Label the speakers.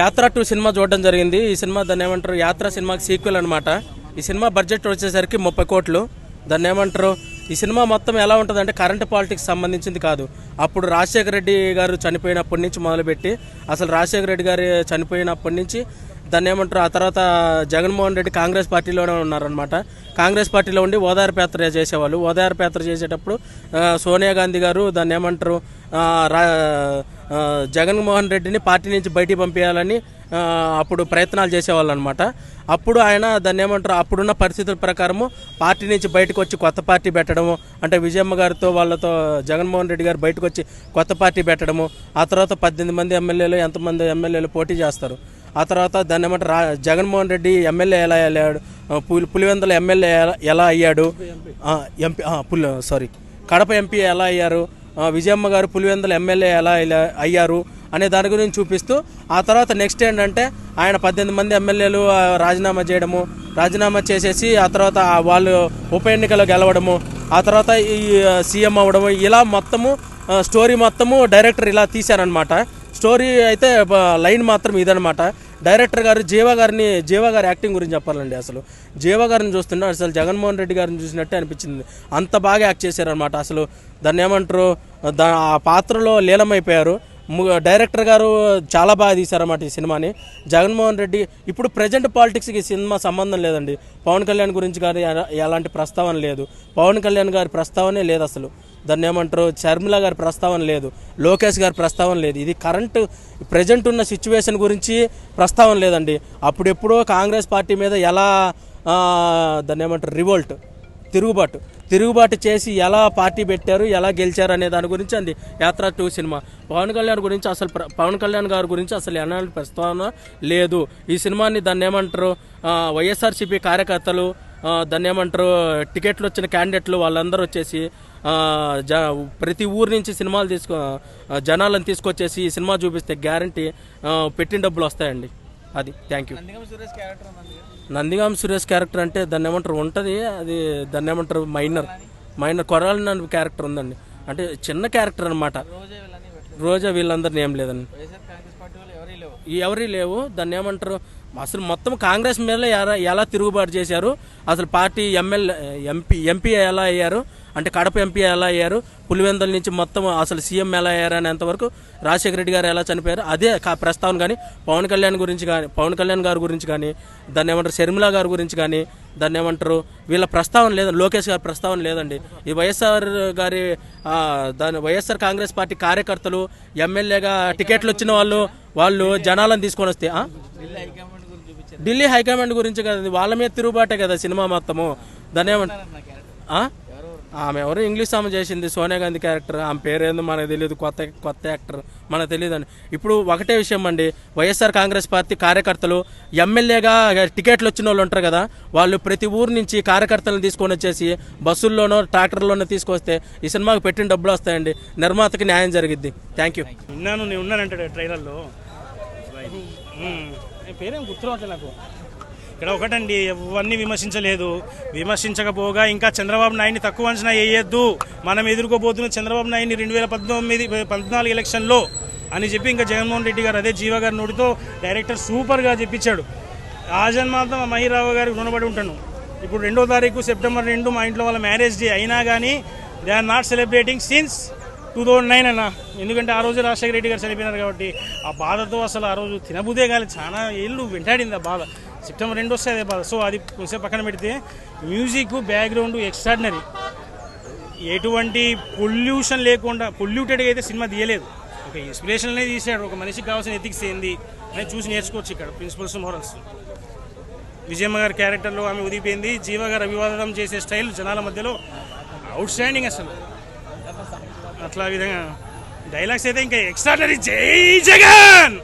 Speaker 1: యాత్ర 2 సినిమా చూడడం జరిగింది. ఈ సినిమా దాన్ని ఏమంటారు, యాత్ర సినిమాకి సీక్వెల్ అనమాట. ఈ సినిమా బడ్జెట్ వచ్చేసరికి 30 కోట్లు. దాన్ని ఏమంటారు, ఈ సినిమా మొత్తం ఎలా ఉంటుందంటే కరెంట్ పాలిటిక్స్ సంబంధించింది కాదు. అప్పుడు రాజశేఖర రెడ్డి గారు చనిపోయినప్పటి నుంచి మొదలుపెట్టి, అసలు రాజశేఖర రెడ్డి గారు చనిపోయినప్పటి నుంచి దాన్ని ఏమంటారు, ఆ తర్వాత జగన్మోహన్ రెడ్డి కాంగ్రెస్ పార్టీలోనే ఉన్నారనమాట. కాంగ్రెస్ పార్టీలో ఉండి ఓదార్పు యాత్ర చేసేవాళ్ళు. ఓదార్పు యాత్ర చేసేటప్పుడు సోనియా గాంధీ గారు దాన్ని ఏమంటారు, జగన్మోహన్ రెడ్డిని పార్టీ నుంచి బయటికి పంపించాలని అప్పుడు ప్రయత్నాలు చేసేవాళ్ళు అనమాట. అప్పుడు ఆయన దాన్ని ఏమంటారు, అప్పుడున్న పరిస్థితుల ప్రకారము పార్టీ నుంచి బయటకు వచ్చి కొత్త పార్టీ పెట్టడము, అంటే విజయమ్మ గారితో వాళ్ళతో జగన్మోహన్ రెడ్డి గారు బయటకు వచ్చి కొత్త పార్టీ పెట్టడము. ఆ తర్వాత 18 మంది ఎమ్మెల్యేలు ఎంతమంది ఎమ్మెల్యేలు పోటీ చేస్తారు. ఆ తర్వాత దాన్ని ఏమంటారు, జగన్మోహన్ రెడ్డి ఎమ్మెల్యే ఎలా అయ్యాడు, పులివెందుల ఎమ్మెల్యే ఎలా అయ్యాడు, కడప ఎంపీ ఎలా అయ్యారు, విజయమ్మ గారు పులివెందుల ఎమ్మెల్యే ఎలా అయ్యారు అనే దాని గురించి చూపిస్తూ, ఆ తర్వాత నెక్స్ట్ ఏంటంటే ఆయన 18 మంది ఎమ్మెల్యేలు రాజీనామా చేసేసి ఆ తర్వాత వాళ్ళు ఉప ఎన్నికలో గెలవడము, ఆ తర్వాత ఈ సీఎం అవ్వడము, ఇలా మొత్తము స్టోరీ మొత్తము డైరెక్టర్ ఇలా తీశారనమాట. స్టోరీ అయితే లైన్ మాత్రం ఇదనమాట. డైరెక్టర్ గారు జీవా గారి యాక్టింగ్ గురించి చెప్పాలండి. అసలు జీవా గారిని చూస్తుంటే అసలు జగన్మోహన్ రెడ్డి గారిని చూసినట్టే అనిపించింది. అంత బాగా యాక్ట్ చేశారనమాట. అసలు దాన్ని ఏమంటారు, ఆ పాత్రలో లీలమైపోయారు. డైరెక్టర్ గారు చాలా బాగా తీశారన్నమాట ఈ సినిమాని. జగన్మోహన్ రెడ్డి ఇప్పుడు ప్రజెంట్ పాలిటిక్స్కి ఈ సినిమా సంబంధం లేదండి. పవన్ కళ్యాణ్ గురించి కానీ ఎలాంటి ప్రస్తావన లేదు. పవన్ కళ్యాణ్ గారి ప్రస్తావనే లేదు అసలు. దాన్ని ఏమంటారు, షర్మిల గారి ప్రస్తావన లేదు, లోకేష్ గారి ప్రస్తావన లేదు. ఇది కరెంట్ ప్రజెంట్ ఉన్న సిచ్యువేషన్ గురించి ప్రస్తావన లేదండి. అప్పుడెప్పుడో కాంగ్రెస్ పార్టీ మీద ఎలా దాన్ని ఏమంటారు, తిరుగుబాటు చేసి ఎలా పార్టీ పెట్టారు, ఎలా గెలిచారు అనే దాని గురించి అండి యాత్ర 2 సినిమా. పవన్ కళ్యాణ్ గారి గురించి అసలు ఎలాంటి ప్రస్తావన లేదు ఈ సినిమాని. దాన్ని ఏమంటారు, వైఎస్ఆర్సీపీ కార్యకర్తలు, దాన్ని ఏమంటారు, టికెట్లు వచ్చిన క్యాండిడేట్లు వాళ్ళందరూ వచ్చేసి ప్రతి ఊరు నుంచి జనాలను తీసుకొచ్చేసి ఈ సినిమా చూపిస్తే గ్యారంటీ పెట్టిన డబ్బులు వస్తాయండి. అది. Thank you. Nandigama Suresh character అంటే దాన్ని ఏమంటారు ఉంటుంది, అది దాన్ని ఏమంటారు, మైనర్ కొరాలి క్యారెక్టర్ ఉందండి. అంటే చిన్న క్యారెక్టర్ అనమాట. రోజా వీళ్ళందరినీ ఏం లేదండి, ఎవరీ లేవు. దాన్ని ఏమంటారు, అసలు మొత్తం కాంగ్రెస్ మీద ఎలా తిరుగుబాటు చేశారు, అసలు పార్టీ ఎంపీ ఎలా అయ్యారు, అంటే కడప ఎంపీ ఎలా అయ్యారు, పులివెందుల నుంచి మొత్తం అసలు సీఎం ఎలా అయ్యారు అనేంతవరకు, రాజశేఖర రెడ్డి గారు ఎలా చనిపోయారు అదే ప్రస్తావన. కానీ పవన్ కళ్యాణ్ గారి గురించి కానీ దాన్ని ఏమంటారు, షర్మిల గారి గురించి కానీ దాన్ని ఏమంటారు, వీళ్ళ ప్రస్తావన లేదు. లోకేష్ గారి ప్రస్తావన లేదండి. ఈ వైఎస్ఆర్ కాంగ్రెస్ పార్టీ కార్యకర్తలు, ఎమ్మెల్యేగా టికెట్లు వచ్చిన వాళ్ళు జనాలను తీసుకొని వస్తే ఢిల్లీ హైకమాండ్ గురించి కదా, వాళ్ళ మీద తిరుగుబాటే కదా సినిమా మొత్తము. దాన్ని ఏమంటారు, ఆమె ఎవరు ఇంగ్లీష్ ఆమె చేసింది, సోనియా గాంధీ క్యారెక్టర్. ఆమె పేరేందో మనకు తెలియదు, కొత్త యాక్టర్ మనకు తెలియదు అండి. ఇప్పుడు ఒకటే విషయం అండి, వైఎస్ఆర్ కాంగ్రెస్ పార్టీ కార్యకర్తలు ఎమ్మెల్యేగా టికెట్లు వచ్చిన వాళ్ళు ఉంటారు కదా, వాళ్ళు ప్రతి ఊరు నుంచి కార్యకర్తలను తీసుకొని వచ్చేసి బస్సుల్లోనో ట్రాక్టర్లోనో తీసుకొస్తే ఈ సినిమాకి పెట్టిన డబ్బులు వస్తాయండి. నిర్మాతకి న్యాయం జరిగిద్ది. Thank you.
Speaker 2: నేను ఉన్నానంటే ట్రైలర్లో పేరేం గుర్తురావట్లేదు నాకు. ఇక్కడ ఒకటండి, ఎవరిని విమర్శించకపోగా ఇంకా చంద్రబాబు నాయుడిని తక్కువ అంచనా వేయొద్దు, మనం ఎదుర్కోబోతున్న చంద్రబాబు నాయుడిని 2014 ఎలక్షన్లో అని చెప్పి ఇంకా జగన్మోహన్ రెడ్డి గారు అదే జీవా గారి నోటితో డైరెక్టర్ సూపర్గా చెప్పించాడు. ఆ జన్మాంతం మహిరావు గారికి రుణపడి ఉంటాను. ఇప్పుడు 2వ తారీఖు సెప్టెంబర్ 2 మా ఇంట్లో వాళ్ళ మ్యారేజ్ డే అయినా కానీ they are not celebrating since 2009 అన్న. ఎందుకంటే ఆ రోజు రాజశేఖర రెడ్డి గారు చనిపోయినారు కాబట్టి ఆ బాధతో అసలు ఆ రోజు తినబుదే కానీ చాలా ఏళ్ళు వెంటాడింది ఆ బాధ. సెప్టెంబర్ 2 వస్తే అదే బాధ. సో అది కొంచెం పక్కన పెడితే మ్యూజిక్ బ్యాక్గ్రౌండ్ ఎక్స్ట్రాడినరీ. ఎటువంటి పొల్యూషన్ లేకుండా, పొల్యూటెడ్గా అయితే సినిమా తీయలేదు. ఒక ఇన్స్పిరేషన్ అనేది తీసాడు. ఒక మనిషికి కావాల్సిన ఎథిక్స్ ఏంది అనేది చూసి నేర్చుకోవచ్చు ఇక్కడ, ప్రిన్సిపల్స్, మోరల్స్. విజయమ్మ గారి క్యారెక్టర్లో ఆమె ఉదిపోయింది. జీవా గారు అభివాదం చేసే స్టైల్ జనాల మధ్యలో అవుట్ స్టాండింగ్ అసలు. అట్లా విధంగా డైలాగ్స్ అయితే ఇంకా ఎక్స్ట్రాడినరీ. జై జగన్.